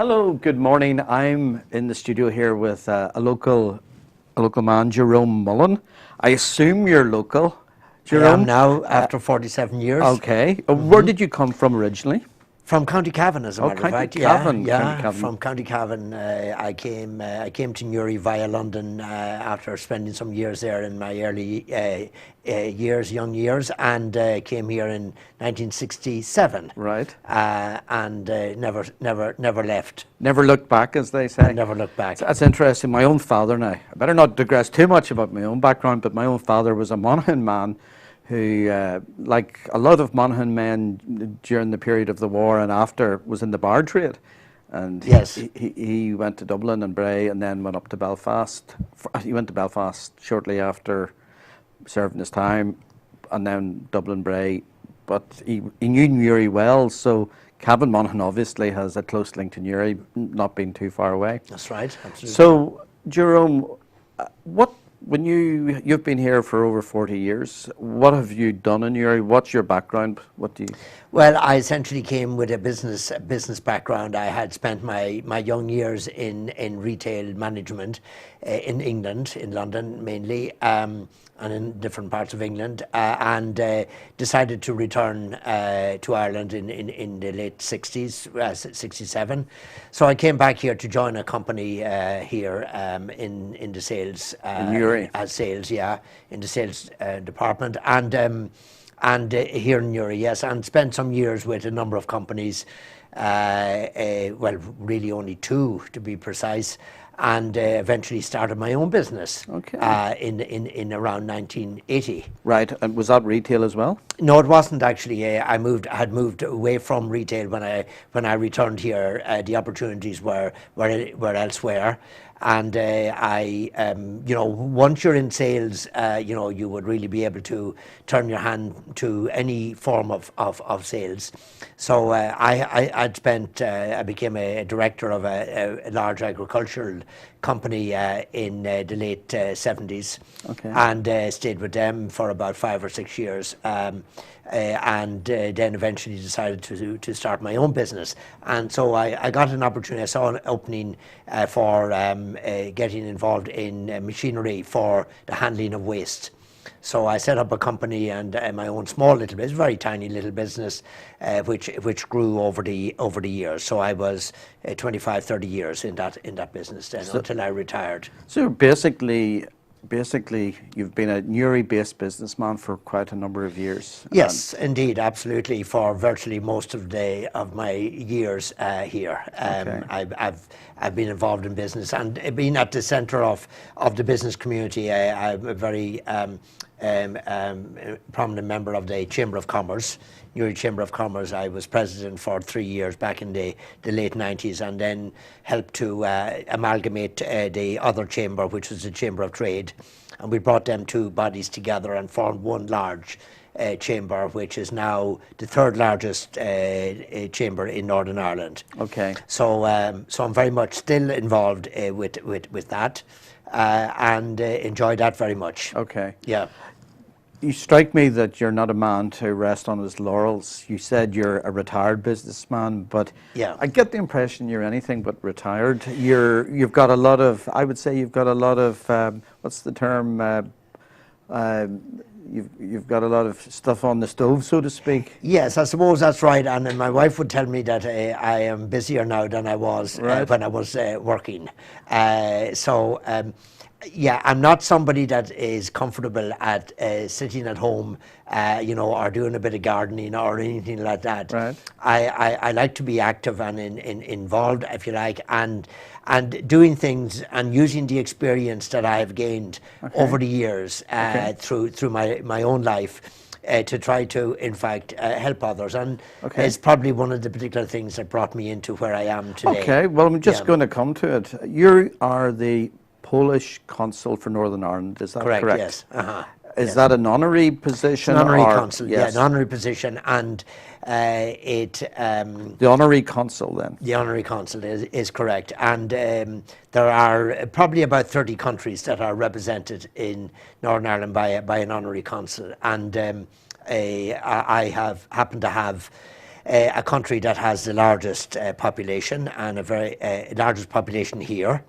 Hello, good morning. I'm in the studio here with a local man, Jerome Mullen. I assume you're local, I am Jerome. now after 47 years. Okay. Where did you come from originally? From County Cavan, as a Oh, matter of County fact. Cavan, Yeah, County yeah. Cavan. From County Cavan, I came to Newry via London after spending some years there in my early young years, and came here in 1967. Right. And never left. Never looked back, as they say. I never looked back. That's interesting. My own father now, I better not digress too much about my own background, but my own father was a Monaghan man who, like a lot of Monaghan men during the period of the war and after, was in the bar trade. And Yes. he went to Dublin and Bray and then went up to Belfast. He went to Belfast shortly after serving his time, and then Dublin Bray. But he knew Newry well, so Cavan Monaghan obviously has a close link to Newry, not being too far away. That's right, absolutely. So, Jerome, when you've been here for over 40 years, what have you done in Newry? What's your background? What do you? Well, I essentially came with a business background. I had spent my young years in retail management in England, in London mainly, and in different parts of England, and decided to return to Ireland in the late 60s, 67. So I came back here to join a company here in the sales. In Newry? As sales, yeah, in the sales department. And here in Newry, yes, and spent some years with a number of companies, well, really only two to be precise, and eventually started my own business. Okay. In around 1980. Right, and was that retail as well? No, it wasn't actually. I had moved away from retail when I returned here. The opportunities were elsewhere. And once you're in sales, you would really be able to turn your hand to any form of sales. So I became a director of a large agricultural company in the late 70s. Okay. And stayed with them for about 5 or 6 years. And then eventually decided to start my own business. And so I got an opportunity. I saw an opening for getting involved in machinery for the handling of waste. So I set up a company and my own small little business, very tiny little business, which grew over the years. So I was 25, 30 years in that business then, until I retired. So basically, you've been a Newry-based businessman for quite a number of years. Yes, indeed, absolutely. For virtually most of my years here, Okay. I've been involved in business and been at the centre of the business community. I'm a very prominent member of the Chamber of Commerce, Newry Chamber of Commerce. I was president for 3 years back in the late 90s, and then helped to amalgamate the other chamber, which was the Chamber of Trade, and we brought them two bodies together and formed one large chamber, which is now the third largest chamber in Northern Ireland. Okay. So I'm very much still involved with that, and enjoy that very much. Okay. Yeah. You strike me that you're not a man to rest on his laurels. You said you're a retired businessman, but Yeah. I get the impression you're anything but retired. You've got a lot of, I would say you've got a lot of, what's the term? You've got a lot of stuff on the stove, so to speak. Yes, I suppose that's right. And my wife would tell me that I am busier now than I was Right. when I was working. Yeah, I'm not somebody that is comfortable at sitting at home, or doing a bit of gardening or anything like that. Right. I like to be active and involved, if you like, and doing things and using the experience that I have gained over the years through my own life. To try to, in fact, help others. And it's probably one of the particular things that brought me into where I am today. Okay, well, I'm just going to come to it. You are the Polish consul for Northern Ireland, is that correct? Yes. Is that an honorary position? An honorary or, consul, yes. an honorary position, and The honorary consul, then? The honorary consul is correct. And there are probably about 30 countries that are represented in Northern Ireland by an honorary consul. And I have happened to have a country that has the largest population and a very largest population here.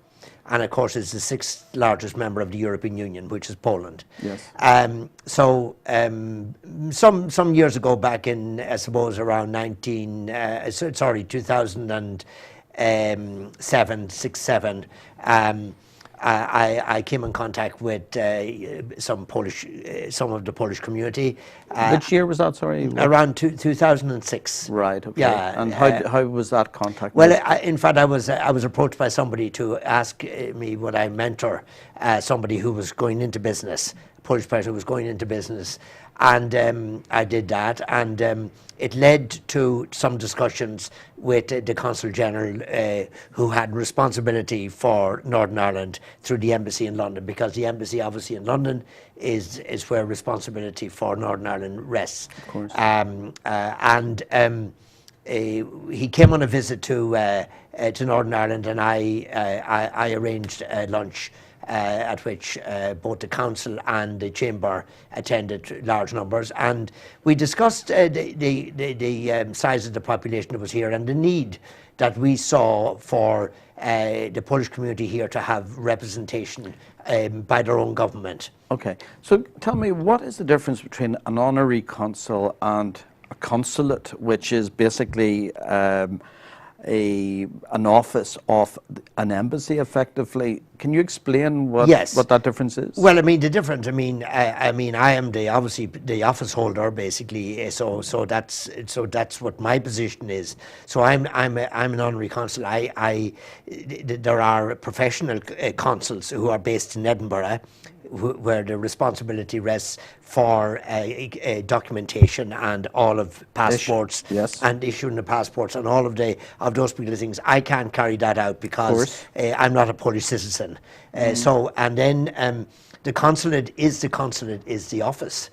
And of course, it's the sixth largest member of the European Union, which is Poland. Yes. Some years ago, back in I suppose around 2007, 6, 7, I came in contact with some of the Polish community. Which year was that? Sorry. Around 2006. Right. Okay. Yeah. And how was that contact? Well, in fact, I was approached by somebody to ask me would I mentor somebody who was going into business, a Polish person who was going into business, and I did that, and it led to some discussions with the Consul General, who had responsibility for Northern Ireland through the embassy in London, because the embassy, obviously, in London is where responsibility for Northern Ireland rests. Of course. He came on a visit to Northern Ireland, and I arranged a lunch at which both the council and the chamber attended large numbers, and we discussed the size of the population that was here and the need that we saw for the Polish community here to have representation by their own government. Okay, so tell me, what is the difference between an honorary consul and a consulate, which is basically an office of an embassy, effectively? Can you explain what that difference is? Well, I mean, the difference. I mean, I am obviously the office holder, basically. So that's what my position is. So I'm an honorary consul. There are professional consuls who are based in Edinburgh, where the responsibility rests for documentation and all of passports, and issuing the passports and all of those particular things. I can't carry that out because I'm not a Polish citizen. And then the consulate is the office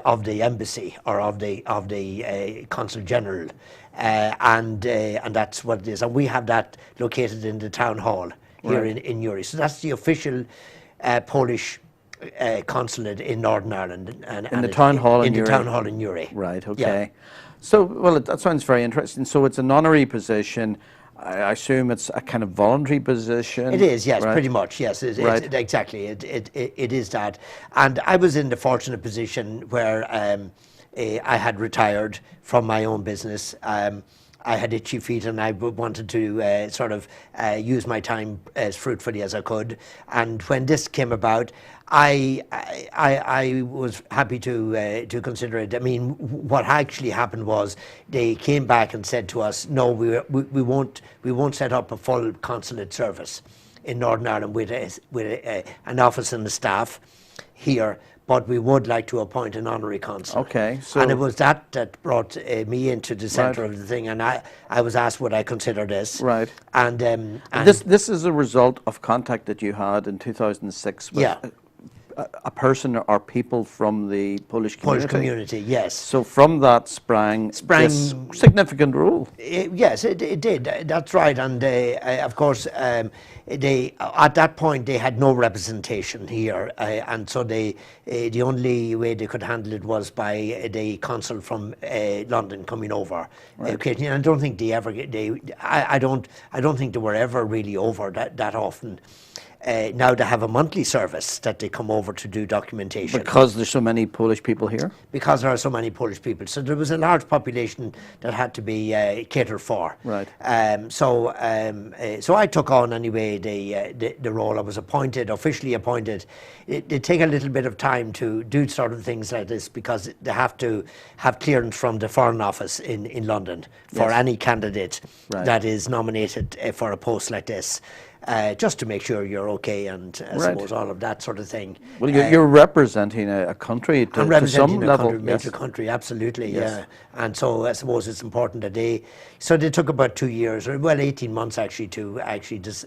of the embassy or of the consul general, and that's what it is. And we have that located in the town hall here in Uri. So that's the official Polish consulate in Northern Ireland, and in the town hall in the town hall in Uri. Right. Okay. Yeah. So, well, that sounds very interesting. So it's an honorary position. I assume it's a kind of voluntary position. It is, yes, pretty much, yes. Exactly. It is that. And I was in the fortunate position where I had retired from my own business. I had itchy feet, and I wanted to use my time as fruitfully as I could. And when this came about, I was happy to consider it. I mean, what actually happened was they came back and said to us, "No, we won't set up a full consulate service in Northern Ireland with an office and the staff here, but we would like to appoint an honorary consul." Okay. So and it was that brought me into the centre of the thing, and I was asked would I consider this. Right. And this is a result of contact that you had in 2006 with a person or people from the Polish community. Polish community, yes. So from that sprang this significant role. Yes, it did. That's right. And of course, they at that point they had no representation here, and so the only way they could handle it was by the consul from London coming over. Occasionally. And I don't think I don't think they were ever really over that often. Now they have a monthly service that they come over to do documentation. Because there's so many Polish people here? Because there are so many Polish people. So there was a large population that had to be catered for. Right. So I took on anyway the role. I was officially appointed. It take a little bit of time to do sort of things like this because they have to have clearance from the Foreign Office in London for any candidate that is nominated for a post like this. Just to make sure you're okay, and I suppose all of that sort of thing. Well, you're representing a country to some level. I'm representing a major country, absolutely, yeah. And so I suppose it's important that they took about 2 years, or 18 months actually, to actually just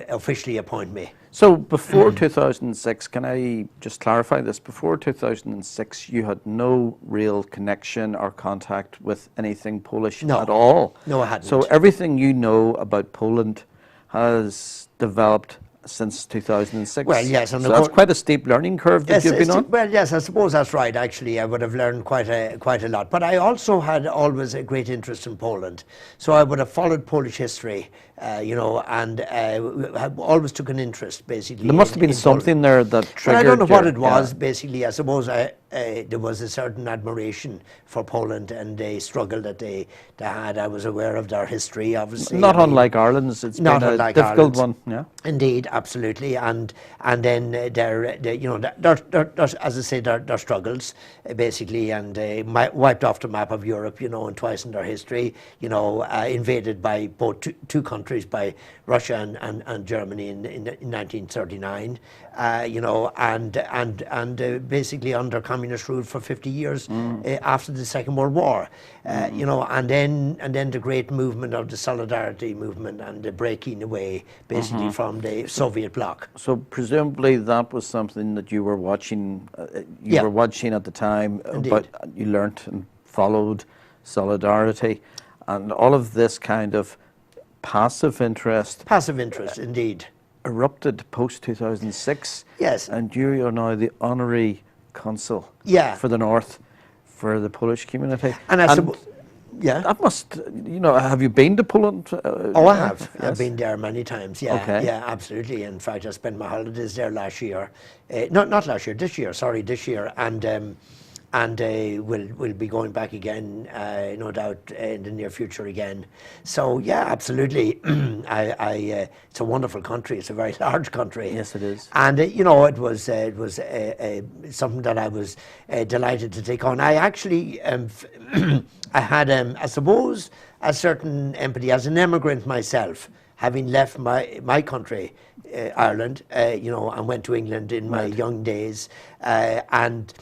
officially appoint me. So before 2006, can I just clarify this? Before 2006, you had no real connection or contact with anything Polish at all? No, I hadn't. So everything you know about Poland has developed since 2006. Well, yes, and so of that's course- quite a steep learning curve that you've been on. Well, yes, I suppose that's right. Actually, I would have learned quite a lot. But I also had always a great interest in Poland, so I would have followed Polish history, and have always took an interest basically. There must have been in Poland. something there that But triggered. I don't know what your- it was. Basically, I suppose there was a certain admiration for Poland and a struggle that they had. I was aware of their history, obviously. Not I mean, unlike Ireland's. It's not been a unlike difficult Ireland's. one. Yeah. Indeed, absolutely, and then their as I say, their struggles basically, and wiped off the map of Europe, and twice in their history, invaded by both two countries, by Russia and Germany in 1939, and basically under communist rule for 50 years after the Second World War, and then the great movement of the Solidarity movement and the breaking away basically from the Soviet bloc. So presumably that was something that you were watching. You Yeah. were watching at the time, Indeed. but you learnt and followed Solidarity, and all of this kind of passive interest Passive interest, indeed. erupted post 2006. Yes. And you are now the honorary consul. Yeah. For the North, for the Polish community. And I suppose, yeah. That must, have you been to Poland? Oh, I have. Yes. I've been there many times. Yeah, Okay. yeah, absolutely. In fact, I spent my holidays there last year. Not last year. This year. Sorry, this year. And we'll be going back again, no doubt, in the near future again. So yeah, absolutely. It's a wonderful country. It's a very large country. Yes, it is. And it was something that I was delighted to take on. I actually I had I suppose a certain empathy as an immigrant myself, having left my country, Ireland, and went to England in my young days, and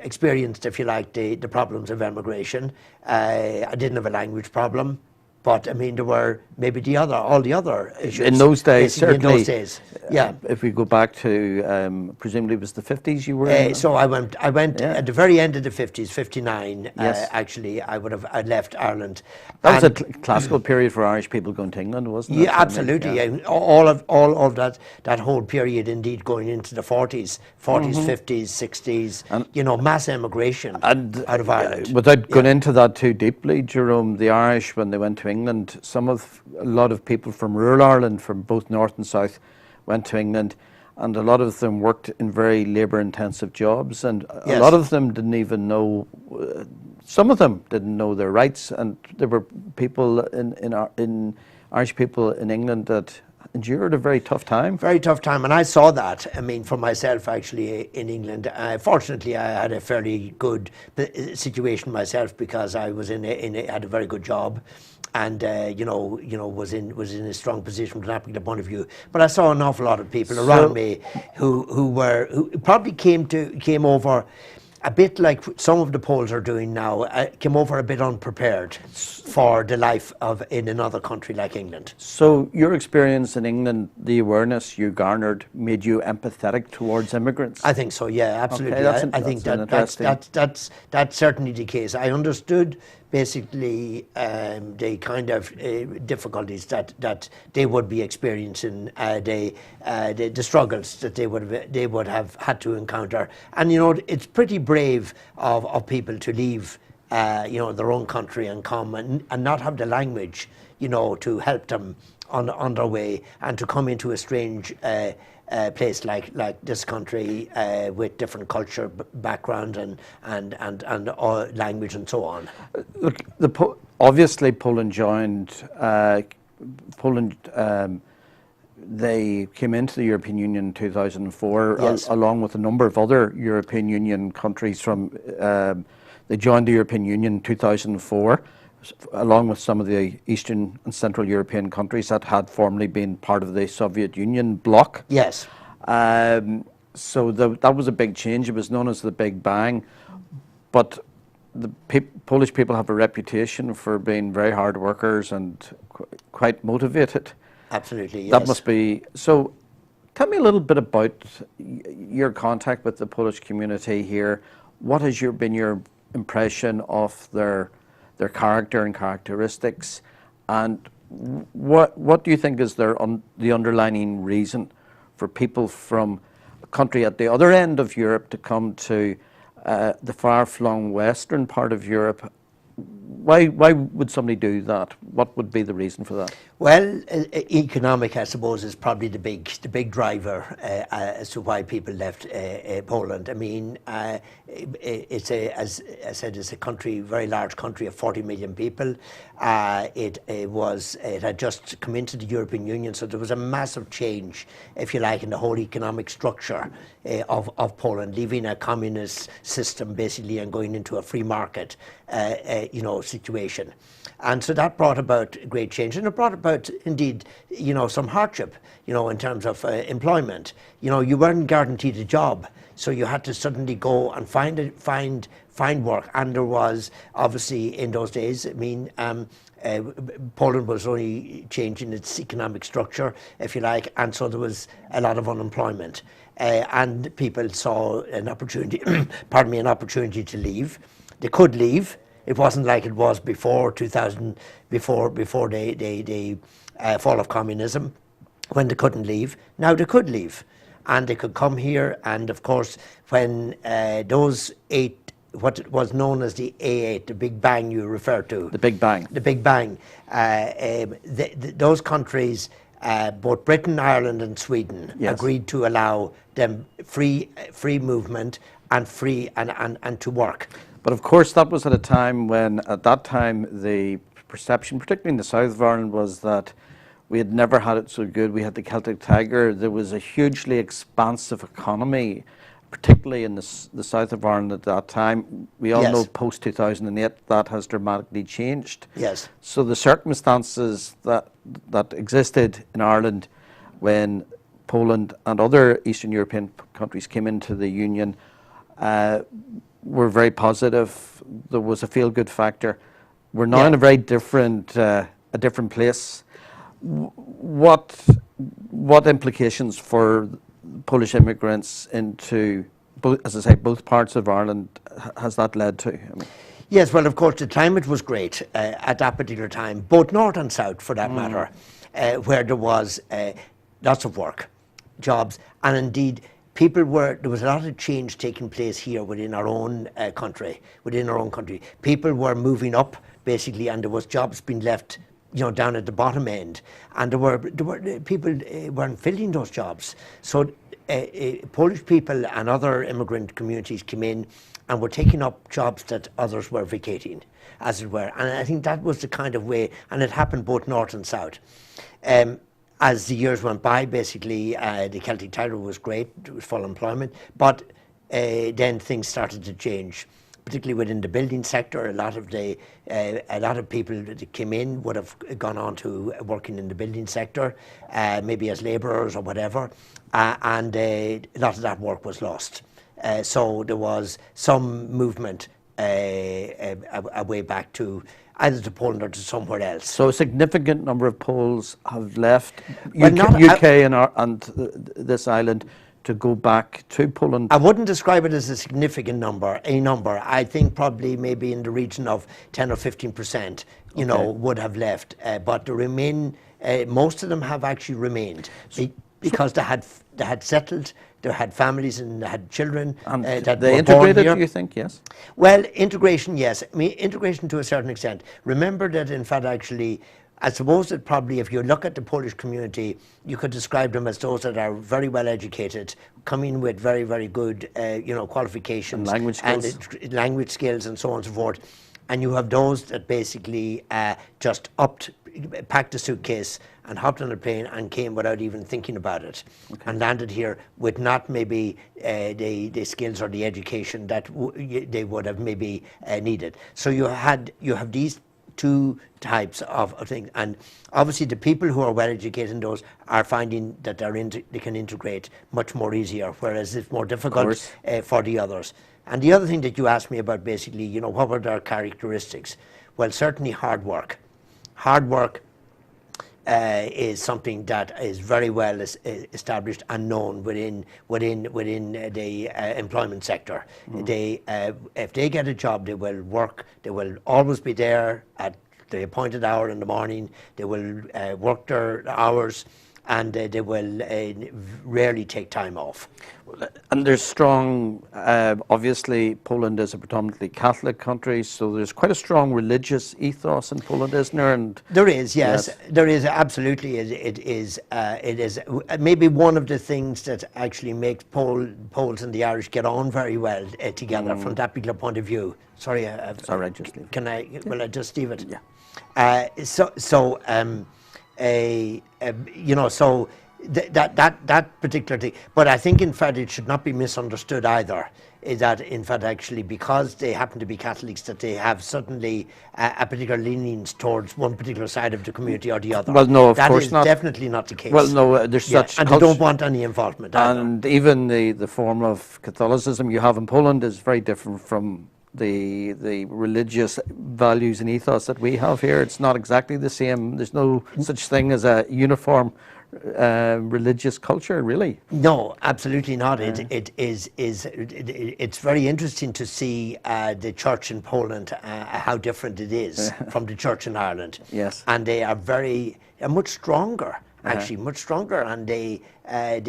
experienced, if you like, the problems of emigration. I didn't have a language problem, but I mean there were maybe all the other issues. In those days, basically, certainly. In those days, yeah. If we go back to, presumably it was the 50s you were in? So I went Yeah. at the very end of the 50s, 59. Yes. Actually, I left Ireland. That was a And- classical period for Irish people going to England, wasn't it? Yeah, I mean, absolutely. yeah. And all of that whole period, indeed, going into the 40s, 50s, 60s, mass emigration And out of Ireland. without going into that too deeply, Jerome, the Irish, when they went to England, a lot of people from rural Ireland, from both north and south, went to England, and a lot of them worked in very labour-intensive jobs, and a Yes. lot of them didn't even know. Some of them didn't know their rights, and there were people in Irish people in England that endured a very tough time. Very tough time, and I saw that. I mean, for myself, actually, in England. Fortunately, I had a fairly good situation myself because I was had a very good job, and was in a strong position from that particular point of view. But I saw an awful lot of people around me who probably came over a bit like some of the Poles are doing now, came over a bit unprepared for the life in another country like England. So your experience in England, the awareness you garnered, made you empathetic towards immigrants? I think so. Yeah, absolutely. Okay, I think that's that's certainly the case. I understood basically the kind of difficulties that they would be experiencing, the struggles that they would have had to encounter, and it's pretty brave of people to leave their own country and come and not have the language to help them on their way, and to come into a strange place like this country with different culture background and language and so on. Look, obviously Poland joined. Poland. They came into the European Union in 2004, Yes. along with a number of other European Union countries. They joined the European Union in 2004. Along with some of the Eastern and Central European countries that had formerly been part of the Soviet Union bloc. Yes. So that was a big change. It was known as the Big Bang. But the Polish people have a reputation for being very hard workers and quite motivated. Absolutely, yes. That must be. So tell me a little bit about your contact with the Polish community here. What has been your impression of their character and characteristics, and What do you think is the underlying reason for people from a country at the other end of Europe to come to the far-flung western part of Europe? Why would somebody do that? What would be the reason for that? Well, economic, I suppose, is probably the big driver as to why people left Poland. I mean, it's as I said, it's a country, very large country of 40 million people. It had just come into the European Union, so there was a massive change, if you like, in the whole economic structure of Poland, leaving a communist system basically and going into a free market, situation. And so that brought about great change, and it brought about, indeed, some hardship, in terms of employment. You weren't guaranteed a job, so you had to suddenly go and find work. And there was, obviously, in those days, I mean, Poland was only changing its economic structure, if you like, and so there was a lot of unemployment. And people saw an opportunity, an opportunity to leave. They could leave. It wasn't like it was before 2000, before the fall of communism, when they couldn't leave. Now they could leave, and they could come here. And of course, when those what was known as the A8, the Big Bang you refer to. The Big Bang. The Big Bang. Those countries, both Britain, Ireland and Sweden, yes, agreed to allow them free movement and and to work. But of course that was at a time when, at that time, the perception, particularly in the south of Ireland, was that we had never had it so good. We had the Celtic Tiger. There was a hugely expansive economy, particularly in the south of Ireland at that time. We all Yes. know post-2008 that has dramatically changed. Yes. So the circumstances that existed in Ireland when Poland and other Eastern European countries came into the Union were very positive. There was a feel-good factor. We're now in a very different place. What implications for Polish immigrants into, as I say, both parts of Ireland has that led to? I mean, yes, well, of course, the climate was great at that particular time, both north and south, for that matter, where there was lots of work, jobs, and indeed there was a lot of change taking place here within our own country. People were moving up, basically, and there was jobs being left, down at the bottom end, and there were people weren't filling those jobs. So Polish people and other immigrant communities came in and were taking up jobs that others were vacating, as it were. And I think that was the kind of way, and it happened both north and south. As the years went by, basically, the Celtic Tiger was great. There was full employment, but then things started to change, particularly within the building sector. A lot of people that came in would have gone on to working in the building sector, maybe as labourers or whatever, and a lot of that work was lost. So there was some movement away back to either to Poland or to somewhere else. so a significant number of Poles have left Well, UK and this island to go back to Poland. I wouldn't describe it as a significant number, I think probably maybe in the region of 10 or 15%, would have left. But the most of them have actually remained because they had settled, they had families and they had children And that they were born integrated, here. do you think? Yes. Well, integration, yes. I mean, integration to a certain extent. Remember that, in fact, actually, I suppose that probably if you look at the Polish community, you could describe them as those that are very well educated, coming with very, very good, qualifications. And language skills. And language skills and so on and so forth. And you have those that basically just packed a suitcase and hopped on a plane and came without even thinking about it, and landed here with not maybe the skills or the education that they would have maybe needed. So you have these two types of things, and obviously the people who are well educated in those are finding that they can integrate much more easier, whereas it's more difficult for the others. And the other thing that you asked me about, basically, what were their characteristics? Well, certainly hard work. Hard work is something that is very well established and known within the employment sector. If they get a job, they will work. They will always be there at the appointed hour in the morning. They will work their hours, and they will rarely take time off. And there's strong, obviously Poland is a predominantly Catholic country, so there's quite a strong religious ethos in Poland, isn't there? And there is, yes, yes. there is, absolutely. It is maybe one of the things that actually makes Poles and the Irish get on very well together from that particular point of view. Sorry, Sorry, just leave it. can I? Will I just leave it? Yeah. You know, so that particular thing. But I think, in fact, it should not be misunderstood either. Is that, in fact, actually, because they happen to be Catholics, that they have certainly a particular leanings towards one particular side of the community or the other. Well, no, of course not. That is definitely not the case. Well, no, there's such and they don't want any involvement either. And even the form of Catholicism you have in Poland is very different from the religious values and ethos that we have here. It's not exactly the same. There's no such thing as a uniform religious culture, really. No, absolutely not. It's very interesting to see the church in Poland, how different it is from the church in Ireland. Yes. And they are much stronger. Actually, much stronger, and they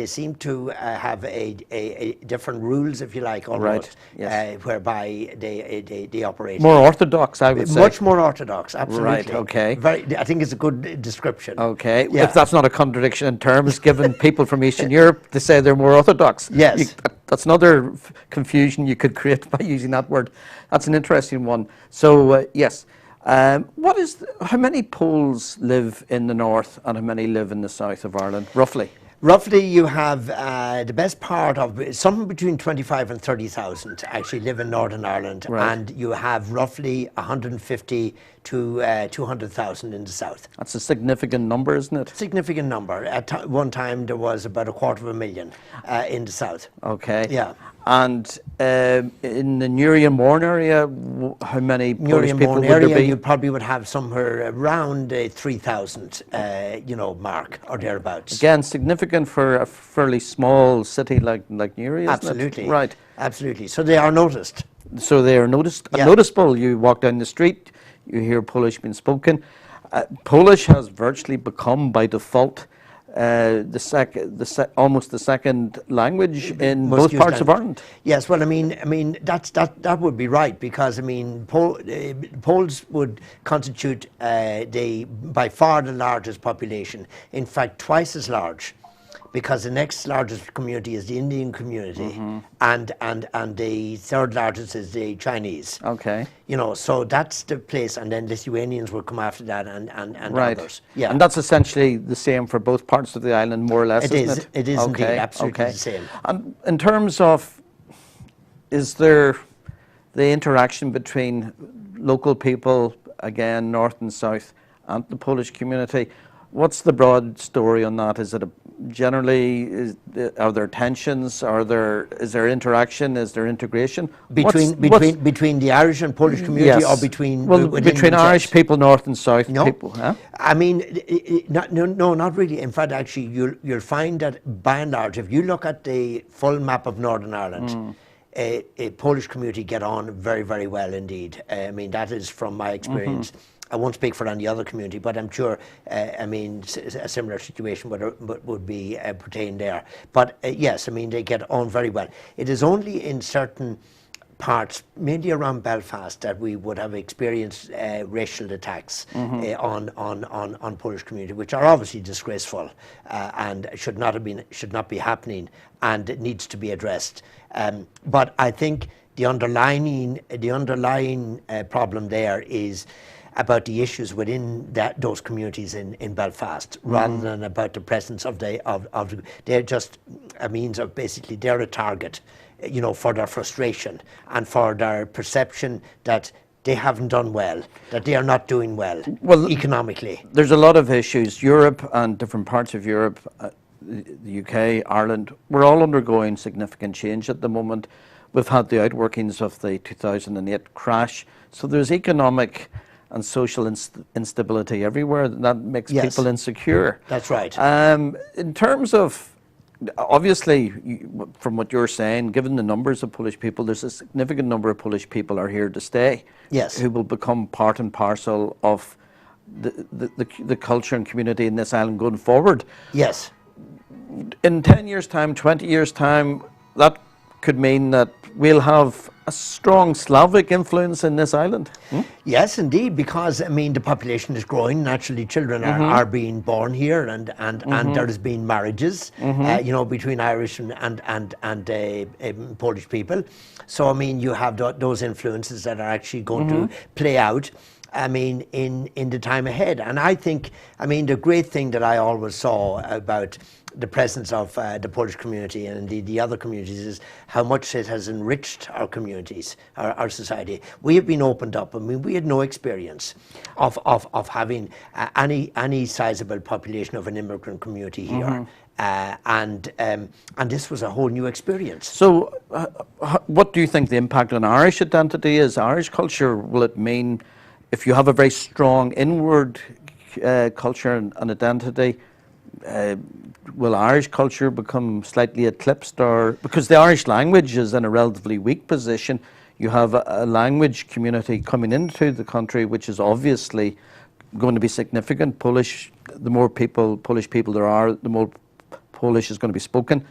seem to have a different rules, if you like, almost, Yes. whereby they operate. More orthodox, I would say. Much more orthodox, absolutely. Right, okay. I think it's a good description. Okay, Yeah. if that's not a contradiction in terms, given people from Eastern Europe, they say they're more orthodox. Yes. That's another confusion you could create by using that word. That's an interesting one. So, yes. How many Poles live in the north and how many live in the south of Ireland, roughly? Roughly, you have the best part of something between 25 and 30,000 actually live in Northern Ireland, Right. and you have roughly 150 to 200,000 in the south. That's a significant number, isn't it? Significant number. At one time, there was about 250,000 in the south. Okay. Yeah. And in the Newry and Mourne area, how many Polish Newry and people Mourne would there area, be? you probably would have somewhere around 3,000, mark or thereabouts. Again, significant for a fairly small city like Newry, isn't Absolutely. it? Right. Absolutely. So they are noticed. So they are noticeable. You walk down the street, you hear Polish being spoken. Polish has virtually become, by default, almost the second language in Most both used parts of language. Ireland. Yes, well, I mean that would be right, because I mean Poles would constitute by far the largest population. In fact, twice as large, because the next largest community is the Indian community, and the third largest is the Chinese. Okay. You know, so that's the place, and then Lithuanians will come after that, and Right. others. Yeah. And that's essentially the same for both parts of the island, more or less, It isn't is. it? It is indeed absolutely the same. And in terms of, is there the interaction between local people, again, north and south, and the Polish community? What's the broad story on that? Is it are there tensions? Is there interaction? Is there integration? Between the Irish and Polish community, Yes. or between within between themselves? Irish people, north and south No, people? Huh? I mean, no, not really. In fact, actually, you'll find that by and large, if you look at the full map of Northern Ireland, a Polish community get on very, very well indeed. I mean, that is from my experience. I won't speak for any other community, but I'm sure, a similar situation would be pertained there. But yes, I mean, they get on very well. It is only in certain parts, mainly around Belfast, that we would have experienced racial attacks on Polish community, which are obviously disgraceful and should not be happening, and it needs to be addressed. But I think the underlying problem there is about the issues within those communities in Belfast, rather than about the presence of they're just a means of, basically they're a target, for their frustration and for their perception that they haven't done well, that they are not doing well economically. There's a lot of issues. Europe and different parts of Europe, the UK, Ireland, we're all undergoing significant change at the moment. We've had the outworkings of the 2008 crash. So there's economic and social instability everywhere. That makes people insecure. That's right. In terms of, obviously, from what you're saying, given the numbers of Polish people, there's a significant number of Polish people are here to stay. Yes. Who will become part and parcel of the culture and community in this island going forward. Yes. In 10 years' time, 20 years' time, that could mean that we'll have a strong Slavic influence in this island. Yes, indeed, because I mean the population is growing. Naturally, children are being born here, and there has been marriages, you know, between Irish and Polish people. So I mean, you have those influences that are actually going to play out. I mean, in the time ahead. And I think, I mean, the great thing that I always saw about the presence of the Polish community and indeed the other communities is how much it has enriched our communities, our society. We have been opened up. I mean, we had no experience of having any sizable population of an immigrant community here. And this was a whole new experience. So what do you think the impact on Irish identity is, Irish culture? Will it mean if you have a very strong inward culture and identity, will Irish culture become slightly eclipsed? Or because the Irish language is in a relatively weak position, you have a language community coming into the country which is obviously going to be significant. Polish, the more Polish people there are, the more Polish is going to be spoken.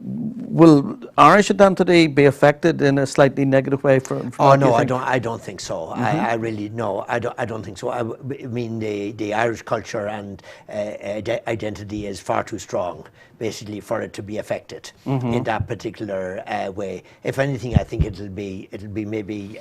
Will Irish identity be affected in a slightly negative way? Oh no, I don't think so. I really no, I don't think so. I mean, the Irish culture and identity is far too strong, basically, for it to be affected in that particular way. If anything, I think it'll be maybe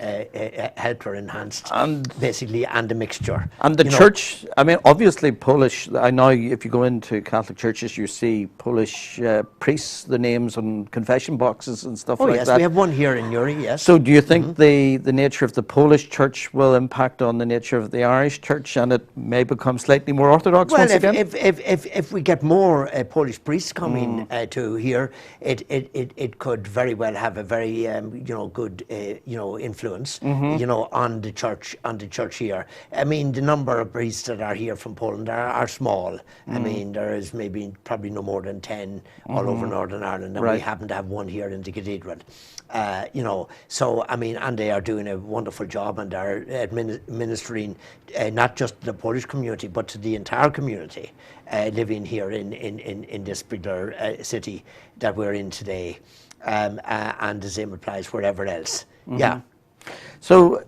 helped or enhanced, basically, and a mixture. And the church, I mean, obviously Polish. I know if you go into Catholic churches, you see Polish priests, the names on confession boxes and stuff like that. Oh yes, we have one here in Newry, yes. So do you think the nature of the Polish church will impact on the nature of the Irish church, and it may become slightly more orthodox once again? Well, if we get more Polish priests coming to here, it could very well have a very good influence on the church here. I mean, the number of priests that are here from Poland are small. I mean, there is probably no more than 10 all over Northern Ireland. And we happen to have one here in the cathedral. So I mean, and they are doing a wonderful job, and are administering not just the Polish community but to the entire community living here in this particular city that we're in today, and the same applies wherever else. Yeah. So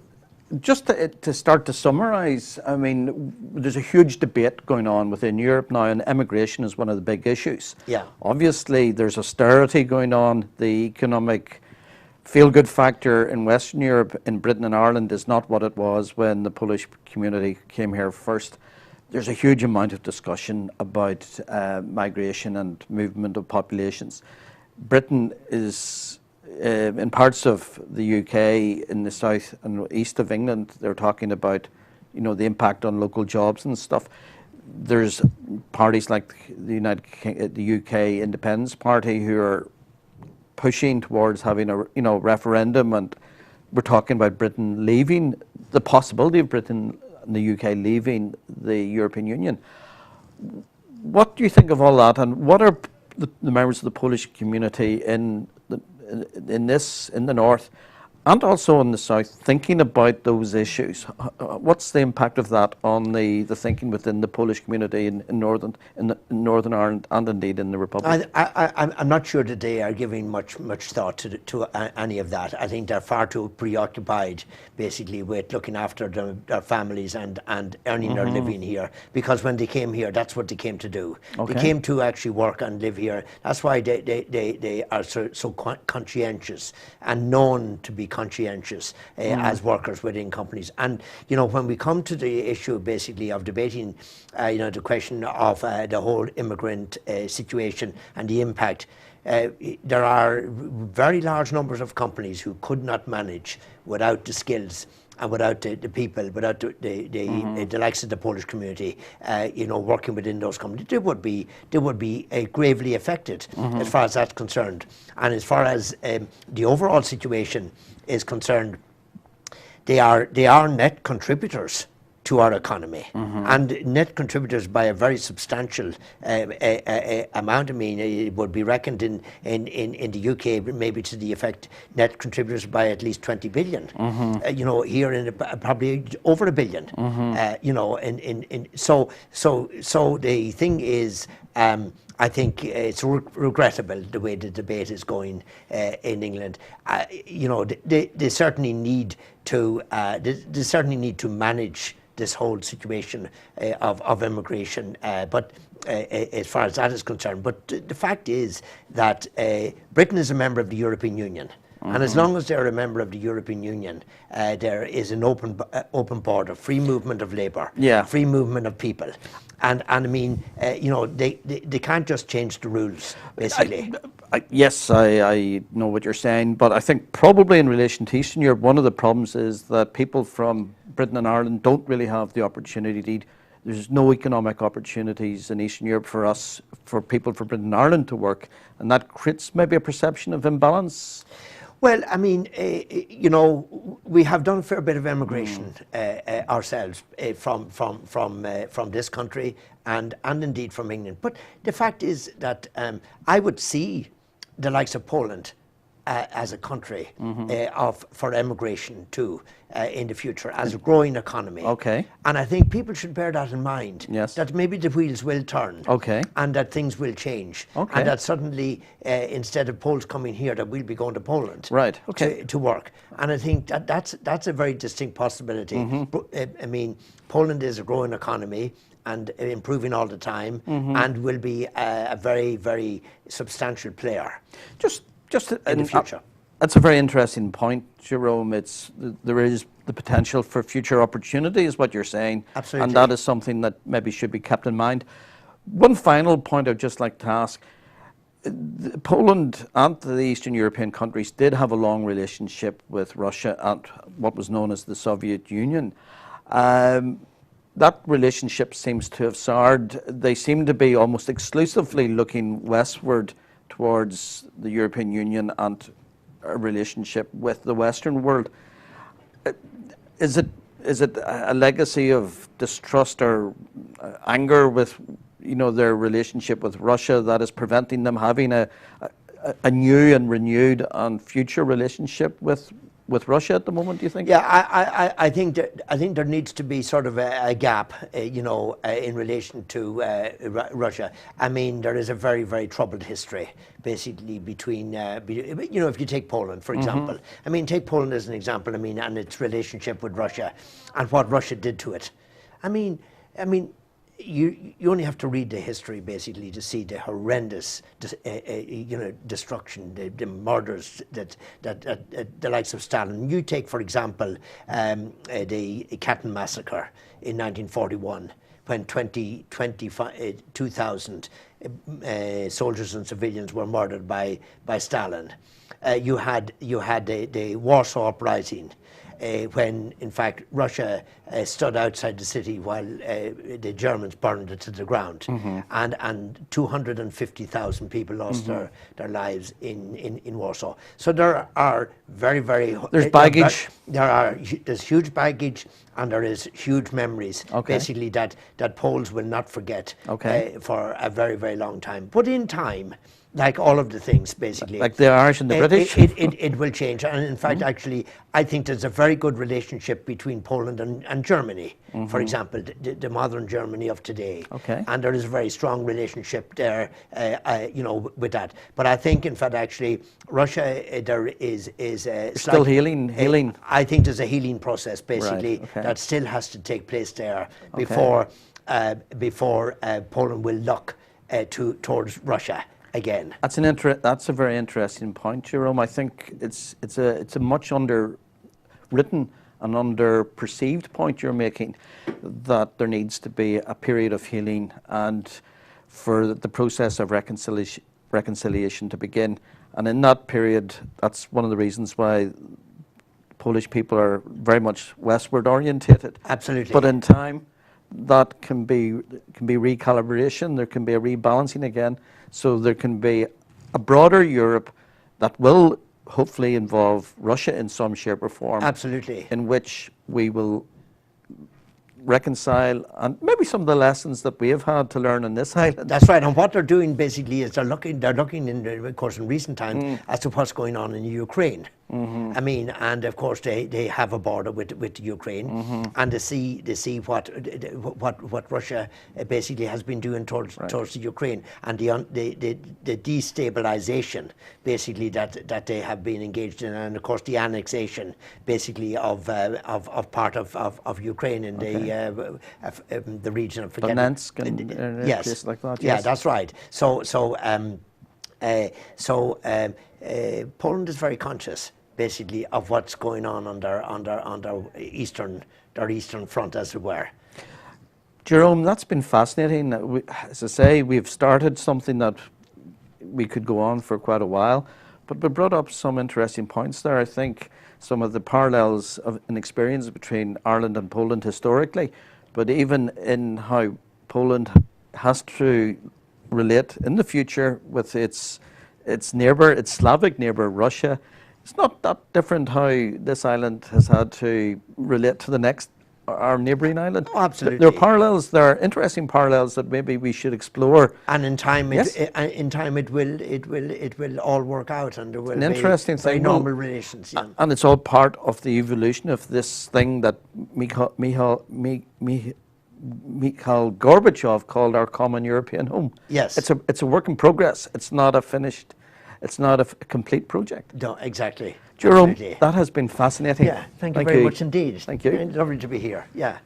just to start to summarise, I mean, there's a huge debate going on within Europe now, and immigration is one of the big issues. Yeah. Obviously, there's austerity going on. The economic feel-good factor in Western Europe, in Britain and Ireland, is not what it was when the Polish community came here first. There's a huge amount of discussion about migration and movement of populations. Britain is in parts of the UK, in the south and east of England, they're talking about, the impact on local jobs and stuff. There's parties like the UK Independence Party who are pushing towards having a referendum, and we're talking about Britain leaving, the possibility of Britain and the UK leaving the European Union. What do you think of all that, and what are the members of the Polish community in the north and also in the south thinking about those issues? What's the impact of that on the thinking within the Polish community in Northern Ireland and indeed in the Republic? I'm not sure that they are giving much thought to any of that. I think they're far too preoccupied, basically, with looking after their families and earning their living here. Because when they came here, that's what they came to do. Okay. They came to actually work and live here. That's why they are so conscientious and known to be conscientious as workers within companies. And when we come to the issue basically of debating the question of the whole immigrant situation and the impact, there are very large numbers of companies who could not manage without the skills and without the people, without the likes of the Polish community, working within those companies. They would be gravely affected as far as that's concerned. And as far as the overall situation is concerned, they are net contributors to our economy, and net contributors by a very substantial amount. I mean, it would be reckoned in the UK maybe to the effect net contributors by at least 20 billion. You know, here in probably over a billion. You know, so the thing is, I think it's regrettable the way the debate is going in England. You know, they certainly need to manage this whole situation of immigration. But as far as that is concerned, but the fact is that Britain is a member of the European Union. And as long as they're a member of the European Union, there is an open border, free movement of labour, free movement of people. And I mean, you know, they can't just change the rules, basically. Yes, I know what you're saying, but I think probably in relation to Eastern Europe, one of the problems is that people from Britain and Ireland don't really have the opportunity. There's no economic opportunities in Eastern Europe for people from Britain and Ireland to work, and that creates maybe a perception of imbalance. Well, I mean, you know, we have done a fair bit of immigration ourselves from this country and indeed from England. But the fact is that I would see the likes of Poland as a country for immigration too in the future as a growing economy. Okay. And I think people should bear that in mind. Yes. That maybe the wheels will turn. Okay. And that things will change. Okay. And that suddenly, instead of Poles coming here, that we'll be going to Poland. Right. Okay. To work. And I think that's a very distinct possibility. I mean, Poland is a growing economy and improving all the time, and will be a very, very substantial player. Just in the future. That's a very interesting point, Jerome. There is the potential for future opportunity, is what you're saying. Absolutely. And that is something that maybe should be kept in mind. One final point I'd just like to ask. Poland and the Eastern European countries did have a long relationship with Russia and what was known as the Soviet Union. That relationship seems to have soured. They seem to be almost exclusively looking westward towards the European Union and a relationship with the Western world. Is it a legacy of distrust or anger with, you know, their relationship with Russia that is preventing them having a new and renewed and future relationship with Russia at the moment, do you think? Yeah, I think there needs to be sort of a gap, you know, in relation to Russia. I mean, there is a very, very troubled history, basically, between, you know, if you take Poland, for example. I mean, take Poland as an example, I mean, and its relationship with Russia and what Russia did to it. I mean, you only have to read the history, basically, to see the horrendous, you know, destruction, the murders that the likes of Stalin. You take, for example, the Katyn massacre in 1941, when 2,000 soldiers and civilians were murdered by Stalin. You had the Warsaw Uprising, when in fact Russia stood outside the city while the Germans burned it to the ground, and 250,000 people lost their lives in Warsaw. So there are there's baggage. There's huge baggage, and there is huge memories, basically that Poles will not forget for a very, very long time. But in time, like all of the things, basically. Like the Irish and the British? It will change. And in fact, actually, I think there's a very good relationship between Poland and Germany, for example, the modern Germany of today. And there is a very strong relationship there, you know, with that. But I think, in fact, actually, Russia, there is still healing. I think there's a healing process, basically, that still has to take place there before Poland will look towards Russia again. That's a very interesting point, Jerome. I think it's a much underwritten and under-perceived point you're making, that there needs to be a period of healing and for the process of reconciliation to begin. And in that period, that's one of the reasons why Polish people are very much westward orientated. Absolutely. But in time, that can be recalibration. There can be a rebalancing again. So there can be a broader Europe that will hopefully involve Russia in some shape or form. Absolutely. In which we will reconcile, and maybe some of the lessons that we have had to learn on this island. That's right. And what they're doing basically is they're looking of course, in recent times as to what's going on in Ukraine. I mean, and of course they have a border with Ukraine, and to see what Russia basically has been doing towards the Ukraine, and the destabilization basically that they have been engaged in, and of course the annexation basically of part of Ukraine in the region of Donetsk and yes, places like that. Yeah, Yes. that's right. Poland is very conscious, basically, of what's going on their eastern front, as it were. Jerome, that's been fascinating. As I say, we've started something that we could go on for quite a while, but we brought up some interesting points there. I think some of the parallels in experience between Ireland and Poland historically, but even in how Poland has to relate in the future with its neighbour, its Slavic neighbour, Russia. It's not that different how this island has had to relate to our neighbouring island. Oh, absolutely. There are parallels. There are interesting parallels that maybe we should explore. And in time, Yes. it will all work out, and there will An interesting be very thing. normal relations. Yeah. And it's all part of the evolution of this thing that Mikhail Gorbachev called our common European home. Yes. It's a work in progress. It's not a complete project. No, exactly. Jerome, Absolutely. that has been fascinating. Yeah, thank you very much indeed. Thank you. Lovely to be here. Yeah.